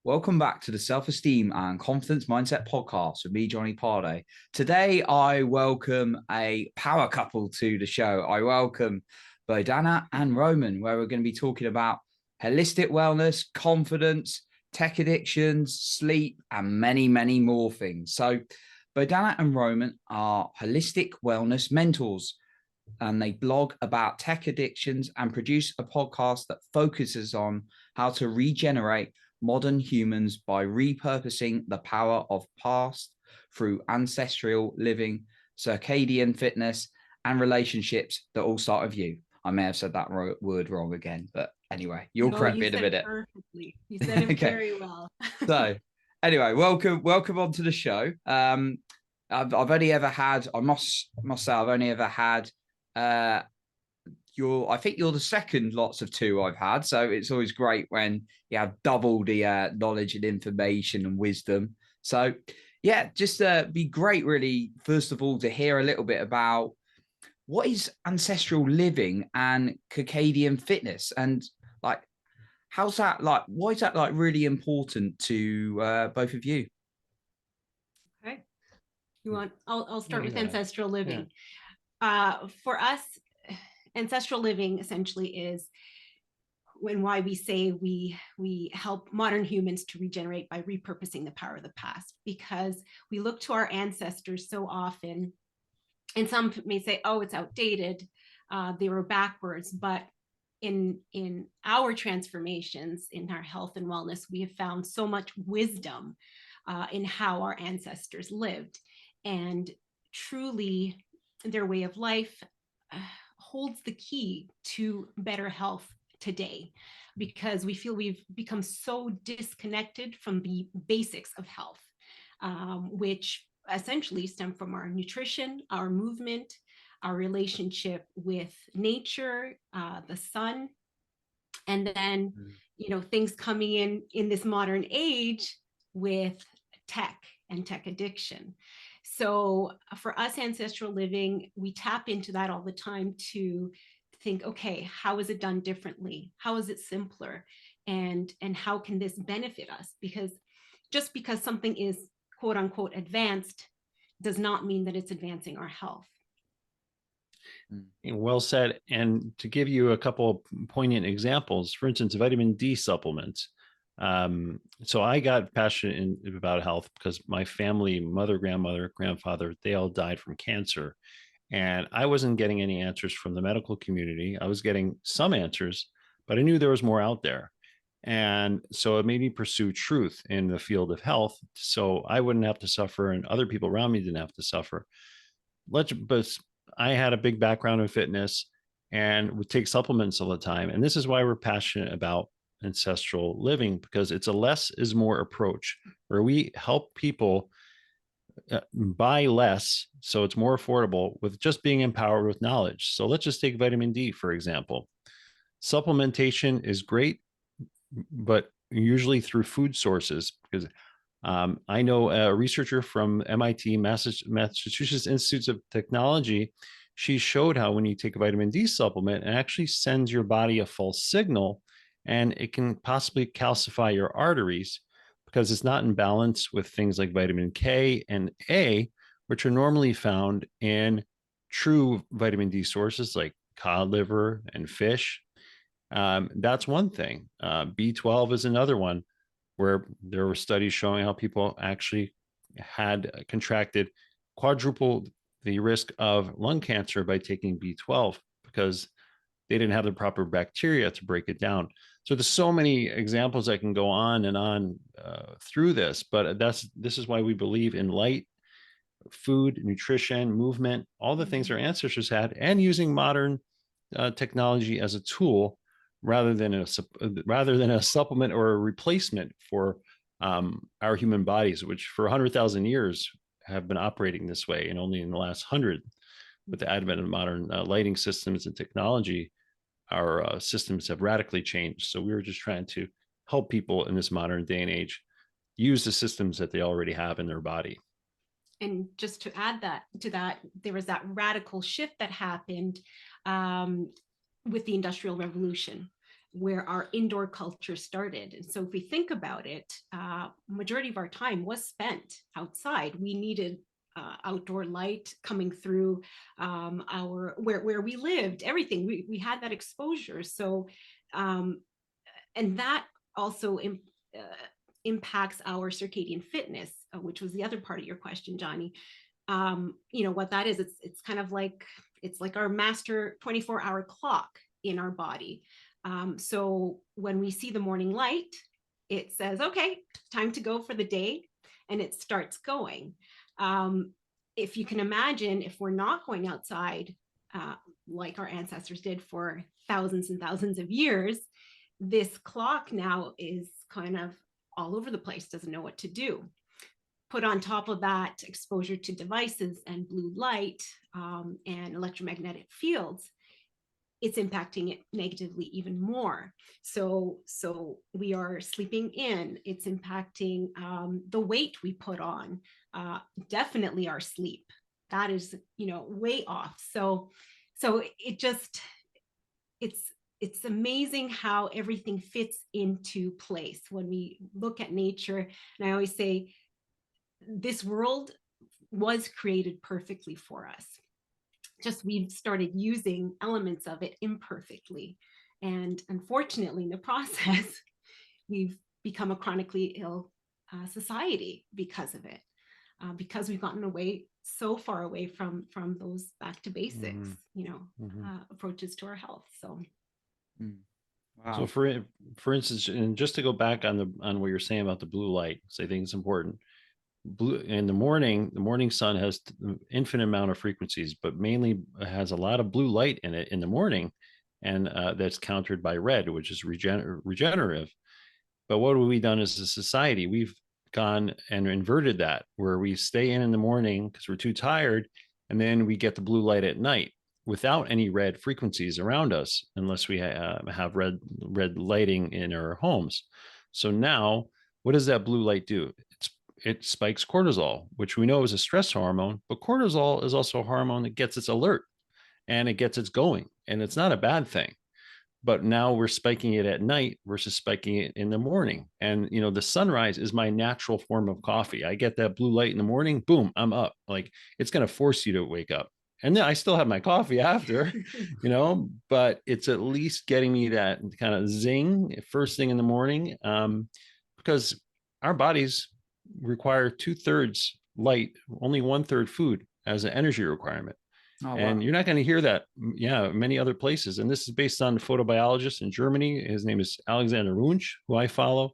Welcome back to the Self-Esteem and Confidence Mindset podcast with me, Johnny Parday. Today, I welcome a power couple to the show. I welcome Bohdanna and Roman, where we're going to be talking about holistic wellness, confidence, tech addictions, sleep, and many, many more things. So Bohdanna and Roman are holistic wellness mentors, and they blog about tech addictions and produce a podcast that focuses on how to regenerate modern humans by repurposing the power of past through ancestral living, circadian fitness, and relationships that all start with you. I may have said that word wrong again, but anyway, you'll correct me in a minute. Perfectly. You said it Okay. very well. So anyway, welcome onto the show. I've only ever had, I must say, I've only ever had I think you're the second lots of two I've had. So it's always great when you have double the knowledge and information and wisdom. So yeah, just be great really, first of all, to hear a little bit about what is ancestral living and circadian fitness, and like, how's that, like, why is that like really important to both of you? Okay. I'll start with ancestral living. Yeah. For us, ancestral living essentially is why we say we help modern humans to regenerate by repurposing the power of the past, because we look to our ancestors so often, and some may say, oh, it's outdated, they were backwards, but in our transformations in our health and wellness, we have found so much wisdom in how our ancestors lived, and truly their way of life holds the key to better health today, because we feel we've become so disconnected from the basics of health, which essentially stem from our nutrition, our movement, our relationship with nature, the sun, and then things coming in this modern age with tech and tech addiction. So for us, ancestral living, we tap into that all the time to think, okay, how is it done differently? How is it simpler? And how can this benefit us? Because just because something is quote unquote advanced does not mean that it's advancing our health. Well said. And to give you a couple poignant examples, for instance, vitamin D supplements. So I got passionate about health because my family, mother, grandmother, grandfather, they all died from cancer. And I wasn't getting any answers from the medical community. I was getting some answers, but I knew there was more out there. And so it made me pursue truth in the field of health, so I wouldn't have to suffer and other people around me didn't have to suffer. But I had a big background in fitness and would take supplements all the time. And this is why we're passionate about ancestral living, because it's a less is more approach where we help people buy less so it's more affordable with just being empowered with knowledge. So let's just take vitamin D, for example. Supplementation is great, but usually through food sources, because I know a researcher from MIT, Massachusetts Institutes of Technology. She showed how when you take a vitamin D supplement, it actually sends your body a false signal, and it can possibly calcify your arteries because it's not in balance with things like vitamin K and A, which are normally found in true vitamin D sources like cod liver and fish. That's one thing. B12 is another one, where there were studies showing how people actually had contracted quadruple the risk of lung cancer by taking B12 because they didn't have the proper bacteria to break it down. So there's so many examples I can go on and on through this, but this is why we believe in light, food, nutrition, movement, all the things our ancestors had, and using modern technology as a tool rather than a supplement or a replacement for our human bodies, which for 100,000 years have been operating this way, and only in the last 100, with the advent of modern lighting systems and technology, our systems have radically changed. So we were just trying to help people in this modern day and age use the systems that they already have in their body. And just to add that to that, there was that radical shift that happened with the Industrial Revolution. where our indoor culture started. And so if we think about it, majority of our time was spent outside. We needed outdoor light coming through our where we lived, everything. We had that exposure. So and that also impacts our circadian fitness, which was the other part of your question, Johnny. You know what that is? It's kind of like, it's like our master 24-hour clock in our body. So when we see the morning light, it says, okay, time to go for the day, and it starts going. If you can imagine, if we're not going outside, like our ancestors did for thousands and thousands of years, this clock now is kind of all over the place, doesn't know what to do. Put on top of that exposure to devices and blue light and electromagnetic fields, it's impacting it negatively even more. So we are sleeping in, it's impacting the weight we put on, definitely our sleep. That is, you know, way off. So it just, it's amazing how everything fits into place when we look at nature. And I always say, this world was created perfectly for us. Just we've started using elements of it imperfectly. And unfortunately, in the process, we've become a chronically ill society because of it, because we've gotten away so far away from those back to basics, you know, approaches to our health. So. Wow. So for instance, and just to go back on what you're saying about the blue light, so I think it's important. Blue in the morning sun has infinite amount of frequencies, but mainly has a lot of blue light in it in the morning, and that's countered by red, which is regenerative. But what have we done as a society? We've gone and inverted that, where we stay in the morning because we're too tired, and then we get the blue light at night without any red frequencies around us, unless we have red lighting in our homes. So now, what does that blue light do? It spikes cortisol, which we know is a stress hormone, but cortisol is also a hormone that gets its alert and it gets its going, and it's not a bad thing. But now we're spiking it at night versus spiking it in the morning. And, you know, the sunrise is my natural form of coffee. I get that blue light in the morning, boom, I'm up. Like, it's going to force you to wake up. And then I still have my coffee after, you know, but it's at least getting me that kind of zing first thing in the morning, because our bodies require 2/3 light, only 1/3 food as an energy requirement. Oh, And wow. you're not going to hear that, many other places. And this is based on a photobiologist in Germany. His name is Alexander Wunsch, who I follow.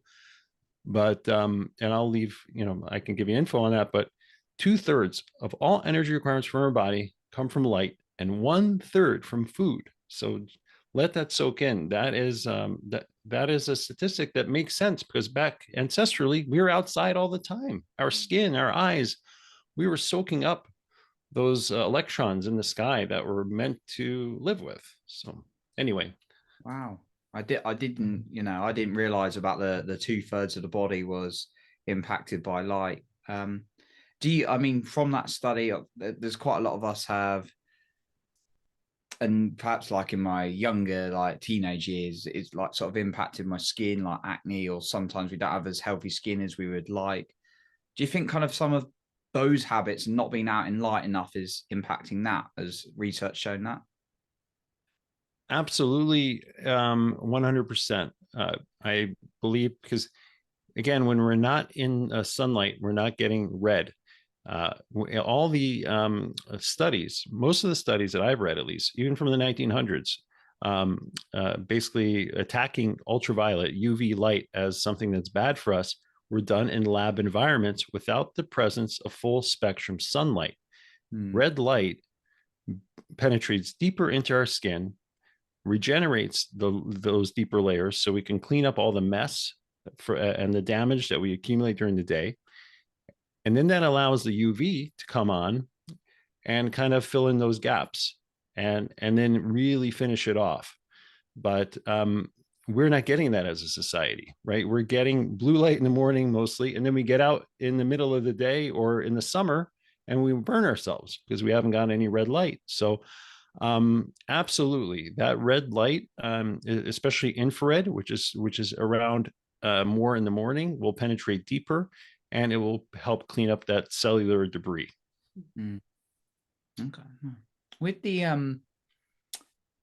But and I'll leave, you know, I can give you info on that. But 2/3 of all energy requirements from our body come from light, and 1/3 from food. So let that soak in. That is that is a statistic that makes sense, because back ancestrally, we were outside all the time. Our skin, our eyes, we were soaking up those electrons in the sky that were meant to live with. So anyway. Wow. I didn't, you know, I didn't realize about the 2/3 of the body was impacted by light. I mean, from that study, there's quite a lot of us have, and perhaps like in my younger, like teenage years, it's like sort of impacted my skin, like acne, or sometimes we don't have as healthy skin as we would like. Do you think kind of some of those habits and not being out in light enough is impacting that? Has research shown that? Absolutely, 100%. I believe, because again, when we're not in sunlight, we're not getting red. All the studies, most of the studies that I've read, at least, even from the 1900s, basically attacking ultraviolet UV light as something that's bad for us, were done in lab environments without the presence of full spectrum sunlight. Red light penetrates deeper into our skin, regenerates those deeper layers, so we can clean up all the mess and the damage that we accumulate during the day. And then that allows the UV to come on and kind of fill in those gaps, and then really finish it off. But we're not getting that as a society, right? We're getting blue light in the morning mostly, and then we get out in the middle of the day or in the summer and we burn ourselves because we haven't got any red light. So Absolutely. That red light, especially infrared, which is around more in the morning, will penetrate deeper, and it will help clean up that cellular debris. Mm. Okay. With the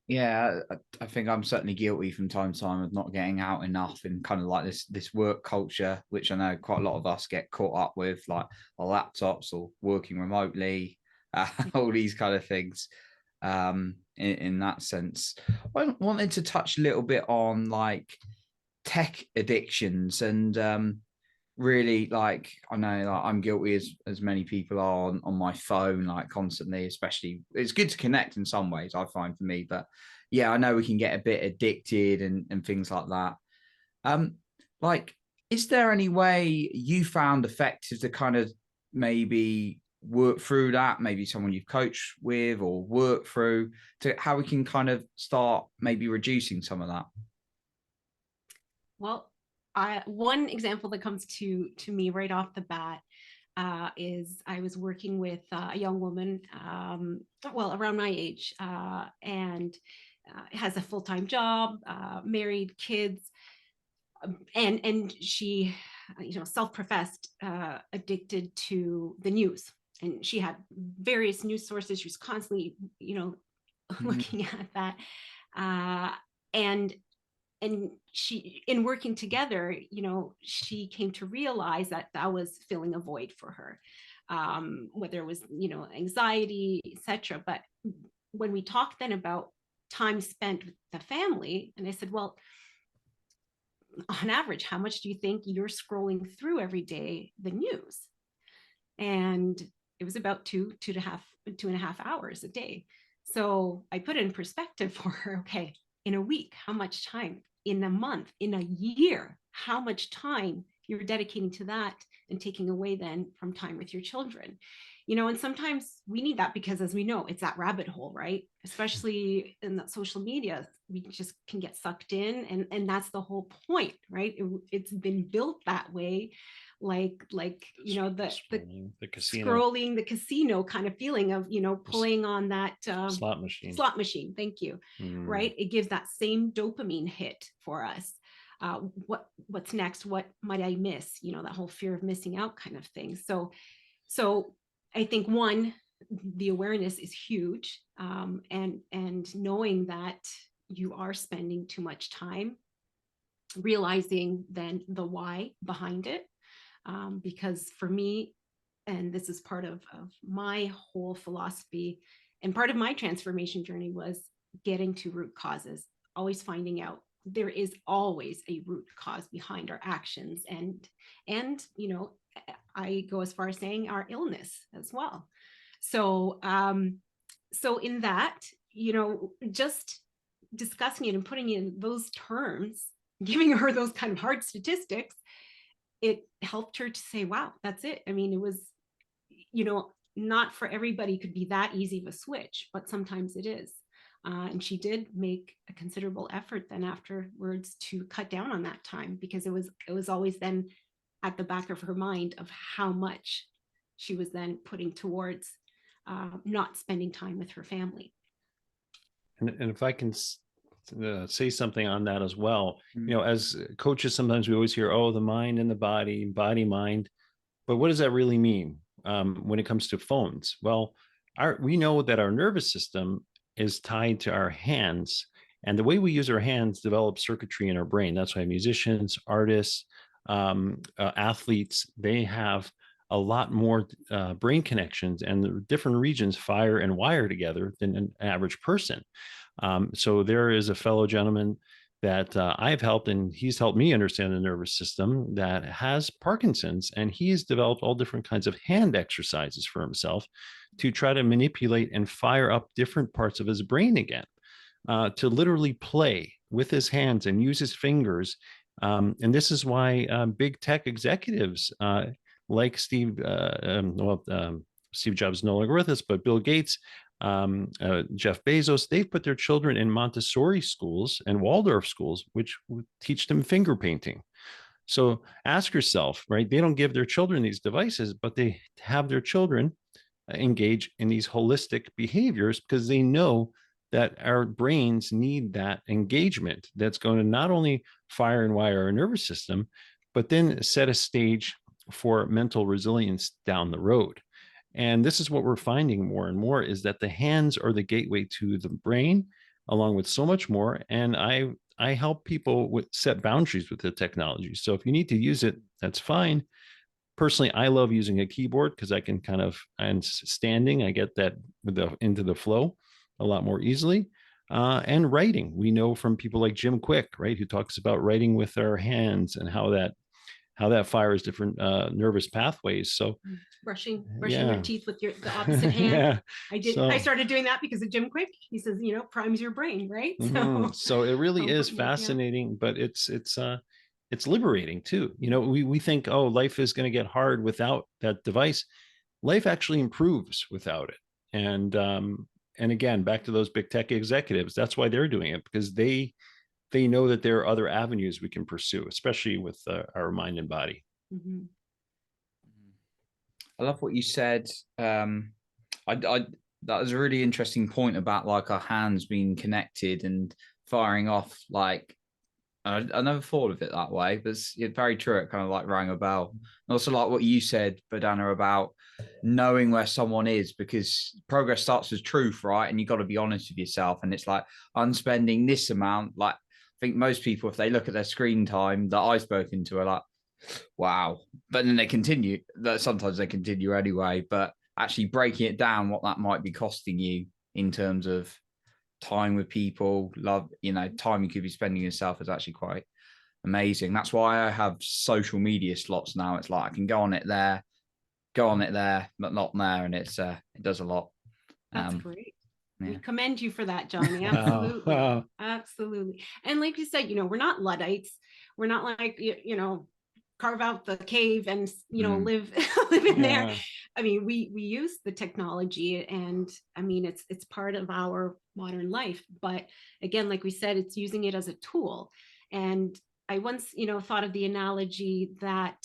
yeah, I think I'm certainly guilty from time to time of not getting out enough in kind of like this work culture, which I know quite a lot of us get caught up with, like our laptops or working remotely, all these kind of things. In that sense, I wanted to touch a little bit on like tech addictions and really, like, I know, like, I'm guilty as many people are on my phone, like, constantly. Especially, it's good to connect in some ways, I find, for me, but yeah, I know we can get a bit addicted and things like that. um like, is there any way you found effective to kind of maybe work through that, maybe someone you've coached with or work through, to how we can kind of start maybe reducing some of that? Well, one example that comes to me right off the bat is I was working with a young woman, well, around my age, and has a full-time job, married, kids, and she, self-professed addicted to the news. And she had various news sources. She was constantly, looking at that. Uh, and she, in working together, she came to realize that that was filling a void for her, whether it was, anxiety, etc. But when we talked then about time spent with the family, and I said, well, on average, how much do you think you're scrolling through every day the news? And it was about 2.5 hours a day. So I put it in perspective for her. Okay, in a week, how much time? In a month, in a year, how much time you're dedicating to that and taking away then from time with your children? And sometimes we need that, because as we know, it's that rabbit hole, right? Especially in that social media, we just can get sucked in, and that's the whole point, right? It's been built that way, like the casino scrolling, the casino kind of feeling of pulling on that slot machine. Slot machine, thank you. Right, it gives that same dopamine hit for us. What's next? What might I miss? That whole fear of missing out kind of thing. So I think, one, the awareness is huge, and knowing that you are spending too much time, realizing then the why behind it. Because for me, and this is part of my whole philosophy and part of my transformation journey, was getting to root causes, always finding out there is always a root cause behind our actions, and I go as far as saying our illness as well. So in that, just discussing it and putting it in those terms, giving her those kind of hard statistics, it helped her to say, wow, that's it. I mean, it was, not for everybody could be that easy of a switch, but sometimes it is. And she did make a considerable effort then afterwards to cut down on that time, because it was always then at the back of her mind of how much she was then putting towards not spending time with her family. And if I can say something on that as well, as coaches, sometimes we always hear, oh, the mind and the body, mind. But what does that really mean when it comes to phones? Well, we know that our nervous system is tied to our hands, and the way we use our hands develops circuitry in our brain. That's why musicians, artists, athletes, they have a lot more brain connections, and the different regions fire and wire together than an average person. So there is a fellow gentleman that I've helped, and he's helped me understand the nervous system, that has Parkinson's, and he's developed all different kinds of hand exercises for himself to try to manipulate and fire up different parts of his brain again, to literally play with his hands and use his fingers. And this is why big tech executives like Steve Jobs no longer with us, but Bill Gates, Jeff Bezos, they've put their children in Montessori schools and Waldorf schools, which teach them finger painting. So ask yourself, right? They don't give their children these devices, but they have their children engage in these holistic behaviors because they know that our brains need that engagement that's going to not only fire and wire our nervous system, but then set a stage for mental resilience down the road. And this is what we're finding more and more, is that the hands are the gateway to the brain, along with so much more. And I help people set boundaries with the technology. So if you need to use it, that's fine. Personally, I love using a keyboard because I can and standing, I get that into the flow a lot more easily. And writing, we know from people like Jim Quick, right, who talks about writing with our hands and how that fires different nervous pathways. So brushing yeah. your teeth with the opposite hand. Yeah. I started doing that because of Jim Quick. He says, primes your brain, right? So it really is fascinating, but it's liberating too. We think, oh, life is going to get hard without that device. Life actually improves without it. And again, back to those big tech executives, that's why they're doing it, because they know that there are other avenues we can pursue, especially with our mind and body. Mm-hmm. I love what you said. That was a really interesting point about like our hands being connected and firing off. Like I never thought of it that way, but it's very true. It kind of like rang a bell. And also like what you said, Bohdanna, about knowing where someone is, because progress starts with truth, right? And you got to be honest with yourself. And it's like, I'm spending this amount. Like I think most people, if they look at their screen time that I've spoken to, are like, wow. But then they continue. Sometimes they continue anyway. But actually breaking it down, what that might be costing you in terms of time with people, love, time you could be spending yourself, is actually quite amazing. That's why I have social media slots now. It's like I can go on it there, but not there, and it does a lot. That's great. Yeah. We commend you for that, Johnny. Absolutely. Absolutely. And like you said, we're not Luddites. We're not like, carve out the cave and, live in there. I mean, we use the technology, and I mean, it's part of our modern life. But again, like we said, it's using it as a tool. And I once, thought of the analogy that,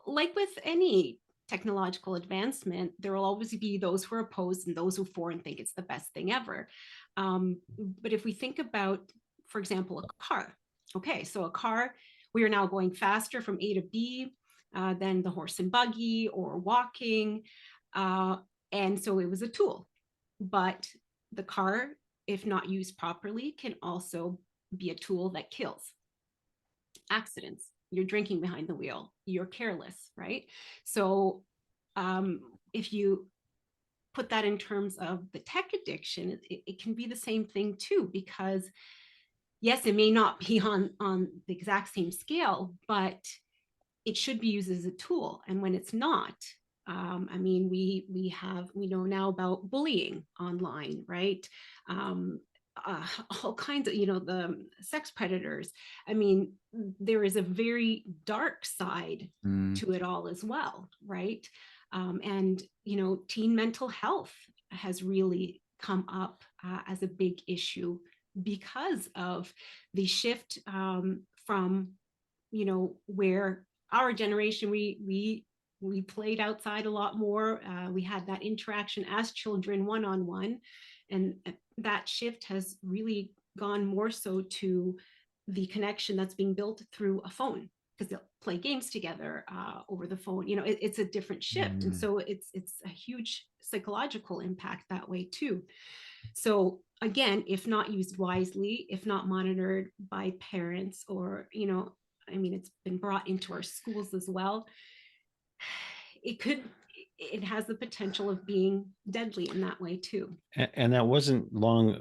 like with any technological advancement, there will always be those who are opposed and those who for and think it's the best thing ever. But if we think about, for example, a car, okay, so a car, we are now going faster from A to B than the horse and buggy or walking. And so it was a tool. But the car, if not used properly, can also be a tool that kills. Accidents. You're drinking behind the wheel. You're careless, right? So if you put that in terms of the tech addiction, it can be the same thing too, because yes, it may not be on the exact same scale, but it should be used as a tool. And when it's not, I mean, we know now about bullying online, right? All kinds of, the sex predators. I mean, there is a very dark side to it all as well, right? And, teen mental health has really come up as a big issue because of the shift from, where our generation, we played outside a lot more. We had that interaction as children one-on-one, and that shift has really gone more so to the connection that's being built through a phone, because they'll play games together over the phone. It's a different shift. And so it's a huge psychological impact that way too. So again, if not used wisely, if not monitored by parents, or, I mean, it's been brought into our schools as well, it has the potential of being deadly in that way too. And that wasn't long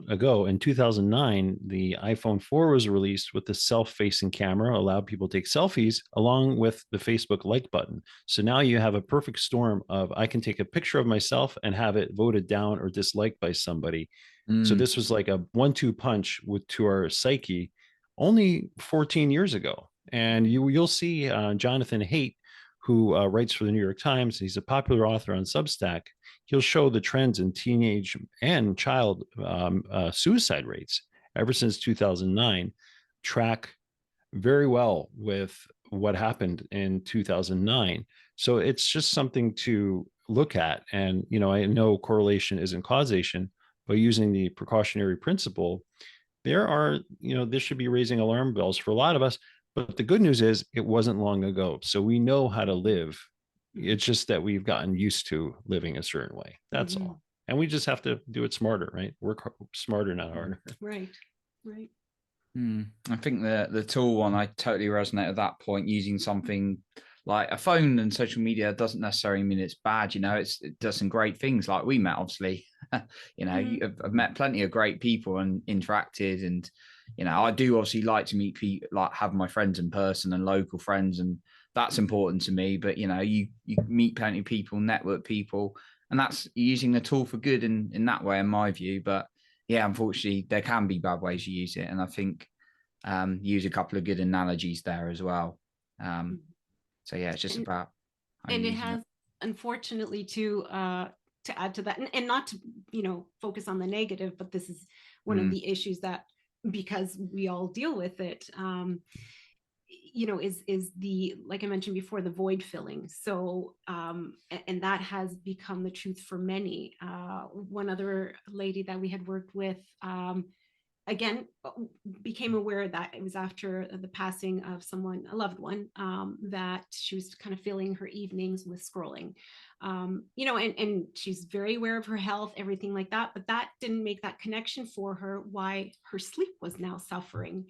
ago. In 2009, the iPhone 4 was released with the self-facing camera, allowed people to take selfies along with the Facebook like button. So now you have a perfect storm of, I can take a picture of myself and have it voted down or disliked by somebody. So this was like a 1-2 punch to our psyche only 14 years ago. And you'll see Jonathan Haidt, who writes for the New York Times. He's a popular author on Substack. He'll show the trends in teenage and child suicide rates ever since 2009, track very well with what happened in 2009. So it's just something to look at. And, I know correlation isn't causation, but using the precautionary principle, this should be raising alarm bells for a lot of us. But the good news is it wasn't long ago. So we know how to live. It's just that we've gotten used to living a certain way. That's all. And we just have to do it smarter, right? Work smarter, not harder. Right. Right. I think the tool one, I totally resonate at that point. Using something like a phone and social media doesn't necessarily mean it's bad. It does some great things. Like we met, obviously. I've met plenty of great people and interacted, and I do obviously like to meet people, like have my friends in person and local friends, and that's important to me. But you meet plenty of people, network people, and that's using the tool for good in that way, in my view. But yeah, unfortunately, there can be bad ways to use it, and I think use a couple of good analogies there as well. So yeah, it's just about and it has, unfortunately, to add to that, and not to focus on the negative, but this is one of the issues that, because we all deal with it, is the, like I mentioned before, the void filling. So and that has become the truth for many. One other lady that we had worked with, again, became aware that it was after the passing of someone, a loved one, that she was kind of filling her evenings with scrolling. And she's very aware of her health, everything like that, but that didn't make that connection for her, why her sleep was now suffering.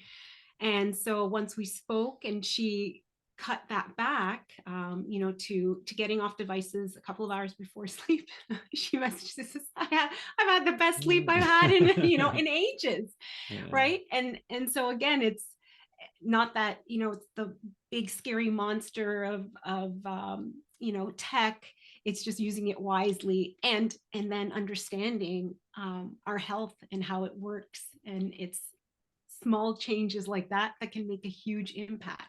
And so once we spoke and she cut that back, to getting off devices a couple of hours before sleep, she messaged, "This is, I've had the best sleep I've had in in ages." Yeah. Right. And so again, it's not that it's the big scary monster of tech. It's just using it wisely, and then understanding our health and how it works, and it's small changes like that can make a huge impact.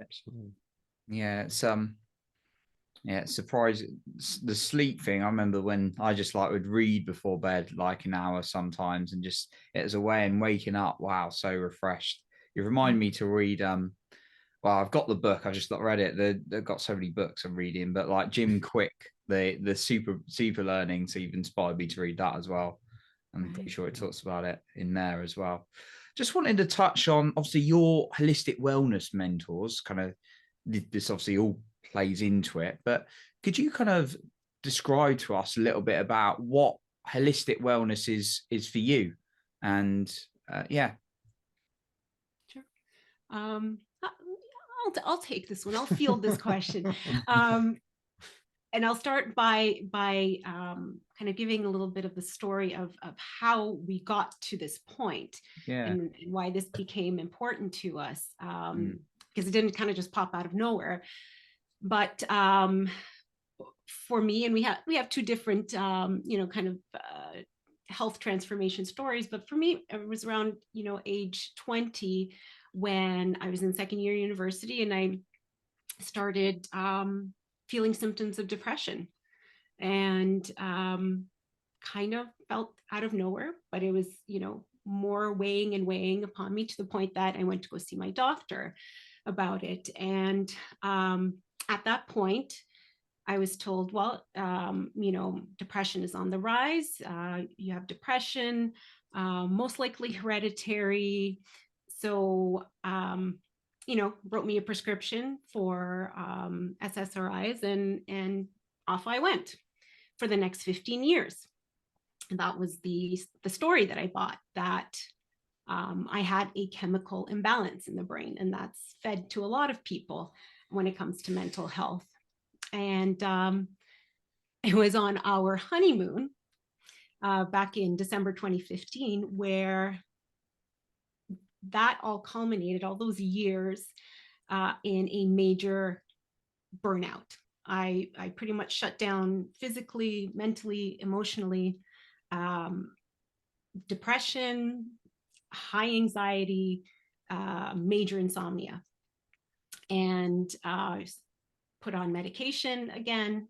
Absolutely. Yeah, it's surprising, the sleep thing. I remember when I just would read before bed like an hour sometimes, and just it was a way and waking up, wow, so refreshed. You remind me to read well, I've got the book, I've just not read it. They've got so many books I'm reading, but like Jim Quick, the super learning, so you've inspired me to read that as well. I'm pretty sure it talks about it in there as well. Just wanted to touch on, obviously, your holistic wellness mentors. Kind of, this obviously all plays into it, but could you kind of describe to us a little bit about what holistic wellness is for you? And yeah. Sure. I'll take this one. I'll field this question. And I'll start by kind of giving a little bit of the story of how we got to this point, and why this became important to us, because it didn't kind of just pop out of nowhere. But for me, and we have two different kind of health transformation stories. But for me, it was around age 20 when I was in second year university, and I started feeling symptoms of depression, and kind of felt out of nowhere, but it was, more weighing upon me, to the point that I went to go see my doctor about it. And at that point, I was told, well, depression is on the rise. You have depression, most likely hereditary. So, wrote me a prescription for SSRIs, and off I went for the next 15 years. And that was the story that I bought, that I had a chemical imbalance in the brain, and that's fed to a lot of people when it comes to mental health. And it was on our honeymoon back in December 2015, where that all culminated, all those years, in a major burnout. I pretty much shut down physically, mentally, emotionally, depression, high anxiety, major insomnia, and put on medication again.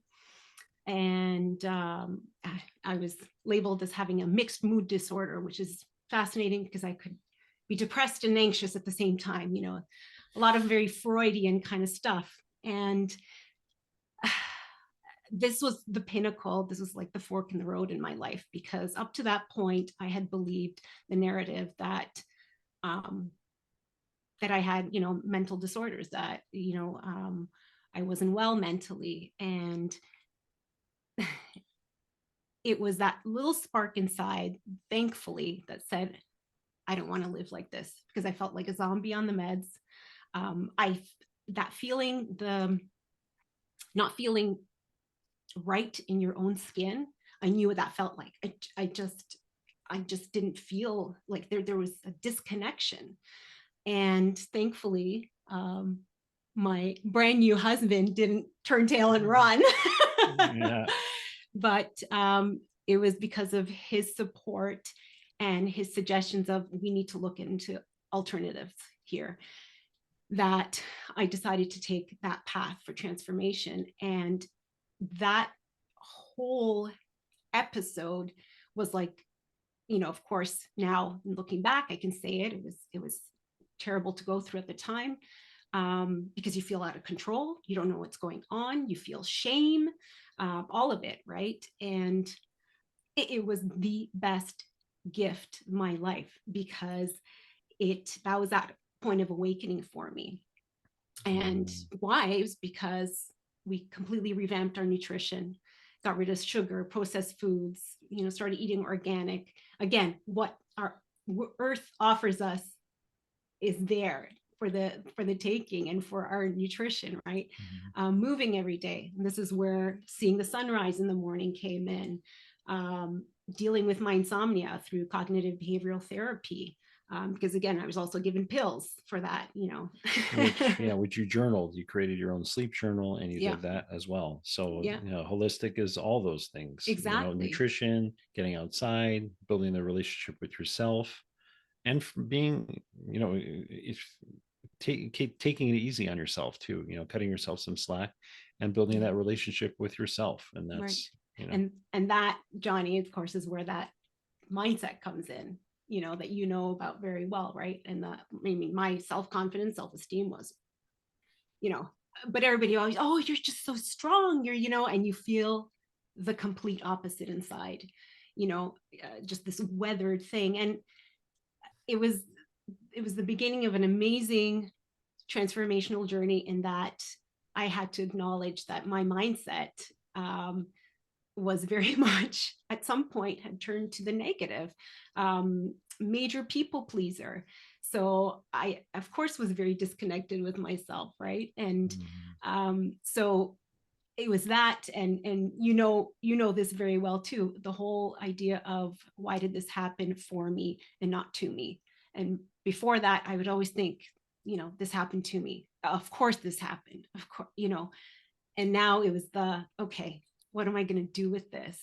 And I was labeled as having a mixed mood disorder, which is fascinating because I could be depressed and anxious at the same time, a lot of very Freudian kind of stuff. And this was the pinnacle. This was like the fork in the road in my life, because up to that point, I had believed the narrative that that I had, mental disorders, that, I wasn't well mentally. And it was that little spark inside, thankfully, that said, I don't want to live like this, because I felt like a zombie on the meds. That feeling, the not feeling right in your own skin, I knew what that felt like. I just didn't feel like there was a disconnection. And thankfully, my brand new husband didn't turn tail and run. Yeah. But it was because of his support and his suggestions of, we need to look into alternatives here, that I decided to take that path for transformation. And that whole episode was like, of course, now looking back, I can say it was terrible to go through at the time, because you feel out of control. You don't know what's going on. You feel shame, all of it, right? And it was the best gift of my life, because that was that point of awakening for me. And why? It was because we completely revamped our nutrition, got rid of sugar, processed foods, started eating organic. Again, what our earth offers us is there for the taking, and for our nutrition, right? Moving every day. And this is where seeing the sunrise in the morning came in. Dealing with my insomnia through cognitive behavioral therapy. Because again, I was also given pills for that, which you journaled. You created your own sleep journal, and you did that as well. So holistic is all those things. Exactly. Nutrition, getting outside, building the relationship with yourself, and being, taking it easy on yourself too. Cutting yourself some slack, and building that relationship with yourself. And that's right. And that, Johnny, of course, is where that mindset comes in, that about very well, right? And my self-confidence, self-esteem was, but everybody always, oh, you're just so strong, and you feel the complete opposite inside, just this weathered thing. And it was the beginning of an amazing transformational journey, in that I had to acknowledge that my mindset was very much, at some point, had turned to the negative. Major people pleaser. So I, of course, was very disconnected with myself, right? And so it was that, and this very well too, the whole idea of, why did this happen for me and not to me? And before that, I would always think, this happened to me. Of course this happened, of course, and now it was okay, what am I going to do with this?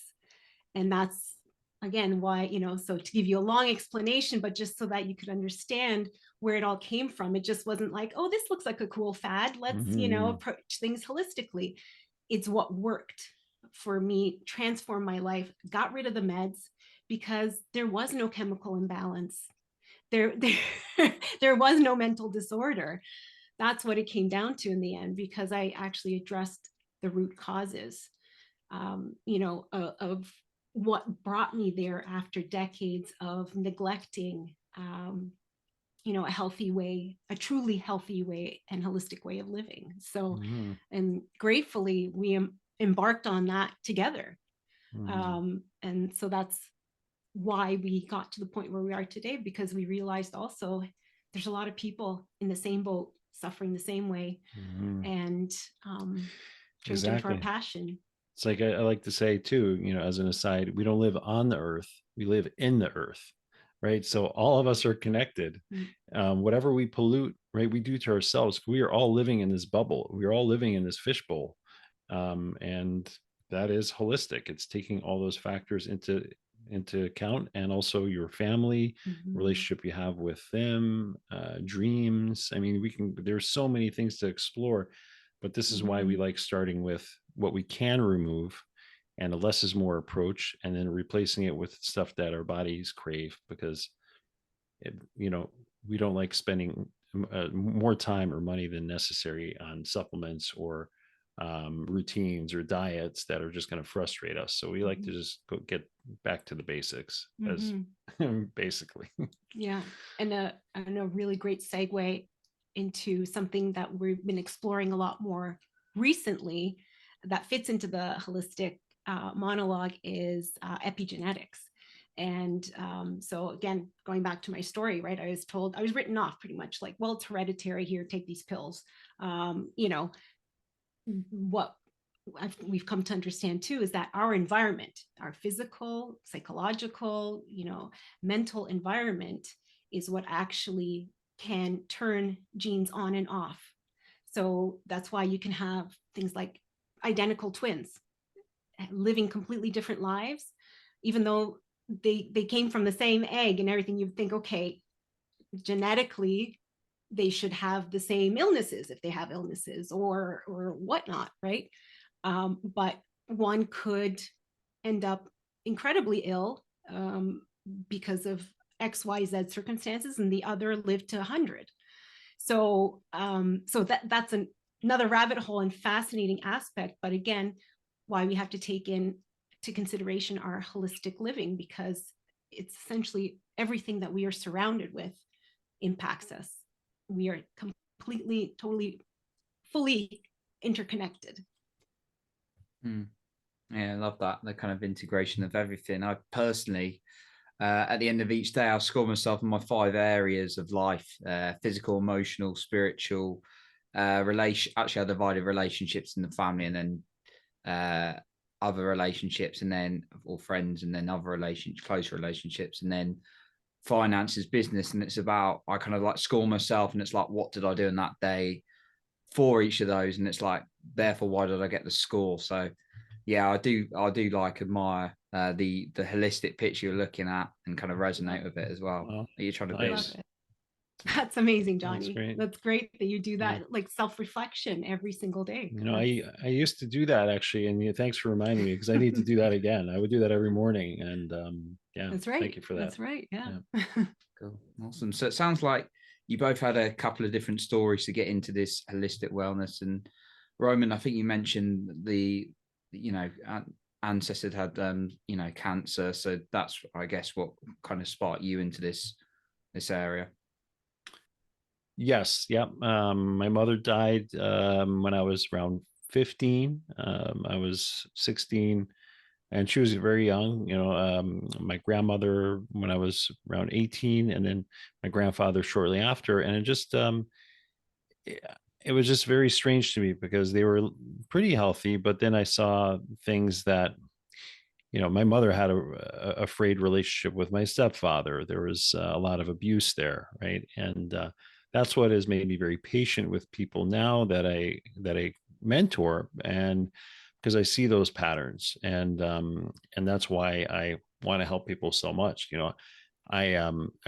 And that's, again, why, so to give you a long explanation, but just so that you could understand where it all came from. It just wasn't like, oh, this looks like a cool fad, let's, approach things holistically. It's what worked for me, transformed my life, got rid of the meds, because there was no chemical imbalance. There was no mental disorder. That's what it came down to in the end, because I actually addressed the root causes, of what brought me there after decades of neglecting, a healthy way, a truly healthy way and holistic way of living. So, and gratefully, we embarked on that together. And so that's why we got to the point where we are today, because we realized also there's a lot of people in the same boat, suffering the same way, and turned into our passion. It's like I like to say too, as an aside, we don't live on the earth, we live in the earth, right? So all of us are connected. Whatever we pollute, right, we do to ourselves. We are all living in this bubble. We are all living in this fishbowl. And that is holistic. It's taking all those factors into account, and also your family, relationship you have with them, dreams. I mean, there's so many things to explore, but this is why we like starting with what we can remove, and a less is more approach, and then replacing it with stuff that our bodies crave, because we don't like spending more time or money than necessary on supplements or routines or diets that are just going to frustrate us. So we like to just go get back to the basics, as basically. Yeah. And a really great segue into something that we've been exploring a lot more recently that fits into the holistic monologue is epigenetics. And so again, going back to my story, right? I was written off pretty much like, well, it's hereditary here, take these pills. What we've come to understand too is that our environment, our physical, psychological, mental environment is what actually can turn genes on and off. So that's why you can have things like identical twins living completely different lives, even though they came from the same egg and everything. You'd think, okay, genetically they should have the same illnesses if they have illnesses or whatnot, right? But one could end up incredibly ill because of XYZ circumstances, and the other lived to 100. So that's another rabbit hole and fascinating aspect. But again, why we have to take into consideration our holistic living, because it's essentially everything that we are surrounded with impacts us. We are completely, totally, fully interconnected. Yeah, I love that, the kind of integration of everything. I personally, at the end of each day, I'll score myself in my 5 areas of life: physical, emotional, spiritual, relation. Actually, I divided relationships in the family, and then other relationships, and then or friends, and then other relationships, close relationships, and then finances, business. And it's about, I kind of like score myself, and it's like, what did I do in that day for each of those? And it's like, therefore, why did I get the score? So yeah, I do like admire the holistic picture you're looking at and kind of resonate with it as well. Well, That you're trying to nice. build. That's amazing, Johnny. Great. That's great that you do that, like self-reflection every single day. I used to do that actually, and thanks for reminding me, because I need to do that again. I would do that every morning, and yeah, That's right. thank you for that. That's right. Yeah. Cool. Awesome. So it sounds like you both had a couple of different stories to get into this holistic wellness. And Roman, I think you mentioned the ancestors had cancer, so that's, I guess, what kind of sparked you into this area. Yes. Yeah. My mother died when I was around 15. I was 16, and she was very young. My grandmother when I was around 18, and then my grandfather shortly after. And it was just very strange to me, because they were pretty healthy, but then I saw things that, my mother had a frayed relationship with my stepfather. There was a lot of abuse there, right? And that's what has made me very patient with people now that I mentor, and because I see those patterns, and that's why I want to help people so much. I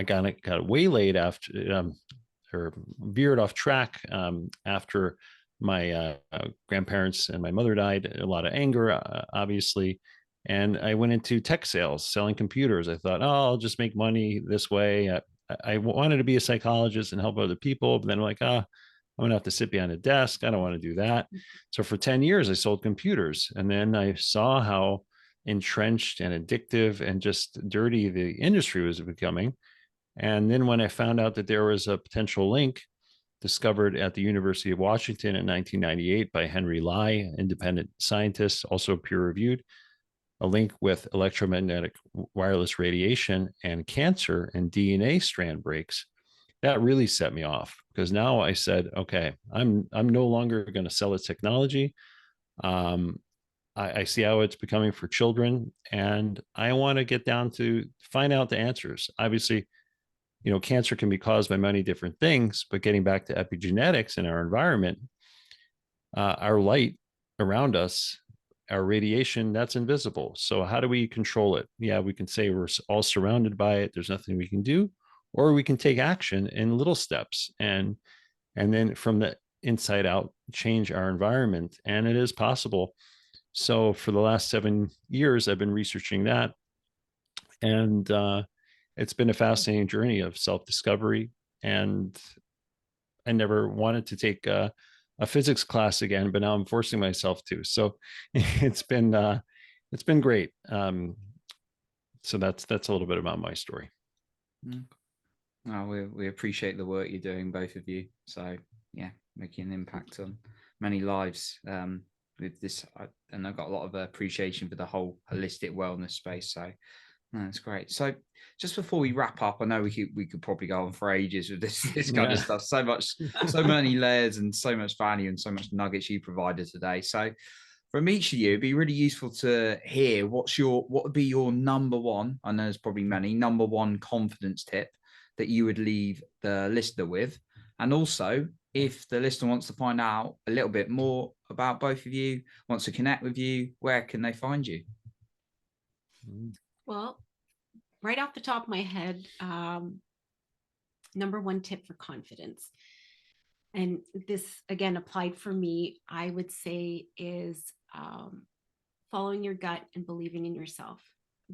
got waylaid after, or veered off track after my grandparents and my mother died. A lot of anger, obviously. And I went into tech sales, selling computers. I thought, oh, I'll just make money this way. I wanted to be a psychologist and help other people, but then I'm like, I'm gonna have to sit behind a desk. I don't want to do that. So for 10 years, I sold computers. And then I saw how entrenched and addictive and just dirty the industry was becoming. And then when I found out that there was a potential link discovered at the University of Washington in 1998 by Henry Lai, independent scientist, also peer reviewed, a link with electromagnetic wireless radiation and cancer and DNA strand breaks, that really set me off, because now I said, okay, I'm no longer going to sell a technology. I see how it's becoming for children, and I want to get down to find out the answers. Obviously, cancer can be caused by many different things, but getting back to epigenetics in our environment, our light around us, our radiation, that's invisible. So how do we control it? Yeah, we can say we're all surrounded by it, there's nothing we can do, or we can take action in little steps, and then from the inside out change our environment. And it is possible. So for the last 7 years, I've been researching that, and it's been a fascinating journey of self-discovery. And I never wanted to take a physics class again, but now I'm forcing myself to. So it's been great. So that's a little bit about my story. We appreciate the work you're doing, both of you. So yeah, making an impact on many lives with this, and I've got a lot of appreciation for the whole holistic wellness space. So no, that's great. So just before we wrap up, I know we could probably go on for ages with this kind of stuff. So many layers and so much value and so much nuggets you provided today. So from each of you, it'd be really useful to hear what would be your number one, I know there's probably many, number one confidence tip that you would leave the listener with. And also, if the listener wants to find out a little bit more about both of you, wants to connect with you, where can they find you? Well, right off the top of my head, number one tip for confidence, and this again applied for me, I would say is following your gut and believing in yourself,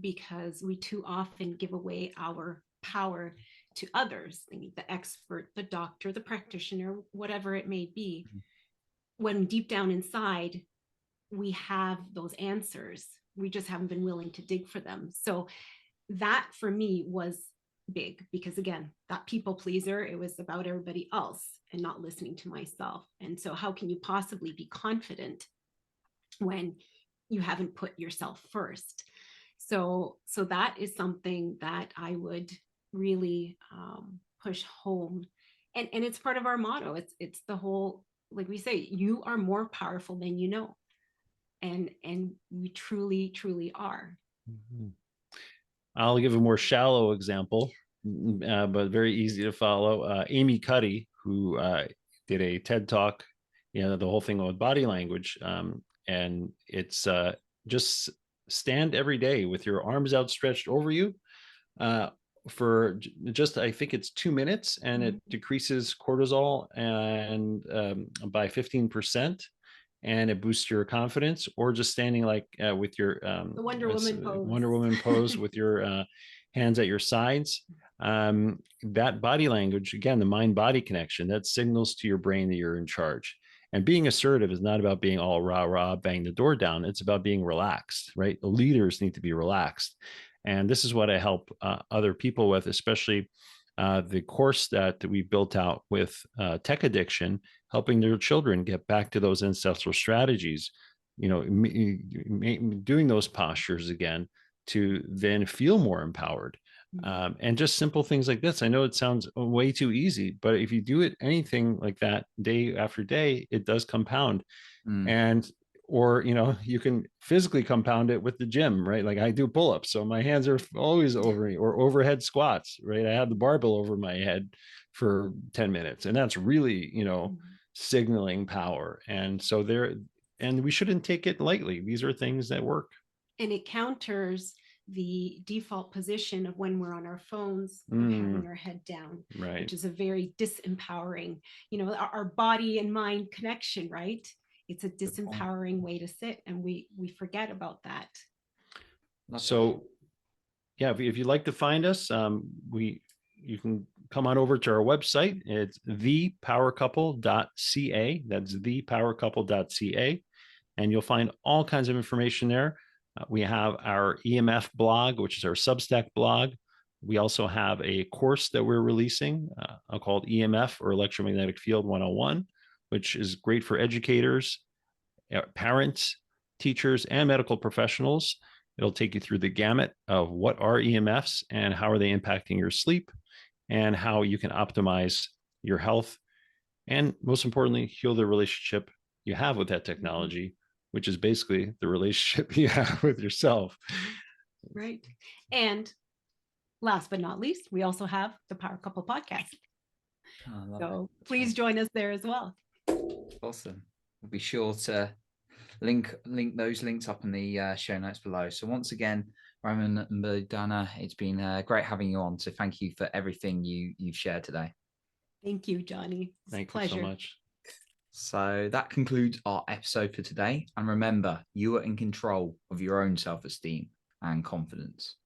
because we too often give away our power to others, the expert, the doctor, the practitioner, whatever it may be, when deep down inside we have those answers. We just haven't been willing to dig for them. So that for me was big, because again, that people pleaser, it was about everybody else and not listening to myself. And so how can you possibly be confident when you haven't put yourself first? So that is something that I would really push home. And it's part of our motto. It's the whole, like we say, you are more powerful than you know. And we truly are. I'll give a more shallow example, but very easy to follow. Amy Cuddy, who did a TED Talk, the whole thing with body language. And it's just stand every day with your arms outstretched over you for just, I think it's 2 minutes, and it decreases cortisol and by 15%. And it boosts your confidence. Or just standing like with your the Wonder Woman pose with your hands at your sides. That body language, again, the mind-body connection, that signals to your brain that you're in charge. And being assertive is not about being all rah, bang the door down. It's about being relaxed, right? The leaders need to be relaxed. And this is what I help other people with, especially the course that we built out with tech addiction, helping their children get back to those ancestral strategies, doing those postures again to then feel more empowered. And just simple things like this. I know it sounds way too easy, but if you do it, anything like that day after day, it does compound. Or you can physically compound it with the gym, right? Like I do pull-ups, so my hands are always over me, or overhead squats, right? I have the barbell over my head for 10 minutes, and that's really signaling power. And so and we shouldn't take it lightly. These are things that work, and it counters the default position of when we're on our phones and having our head down, right? Which is a very disempowering, our body and mind connection, right? It's a disempowering way to sit, and we forget about that. So yeah, if you'd like to find us, you can come on over to our website. It's thepowercouple.ca. That's thepowercouple.ca. And you'll find all kinds of information there. We have our EMF blog, which is our Substack blog. We also have a course that we're releasing called EMF, or Electromagnetic Field 101, which is great for educators, parents, teachers, and medical professionals. It'll take you through the gamut of what are EMFs and how are they impacting your sleep, and how you can optimize your health, and most importantly, heal the relationship you have with that technology, which is basically the relationship you have with yourself. Right. And last but not least, we also have the Power Couple podcast. So please join us there as well. Awesome. We'll be sure to link those links up in the show notes below. So once again, Roman and Bohdanna, it's been great having you on. So thank you for everything you've shared today. Thank you, Johnny. Thank you so much. So that concludes our episode for today. And remember, you are in control of your own self-esteem and confidence.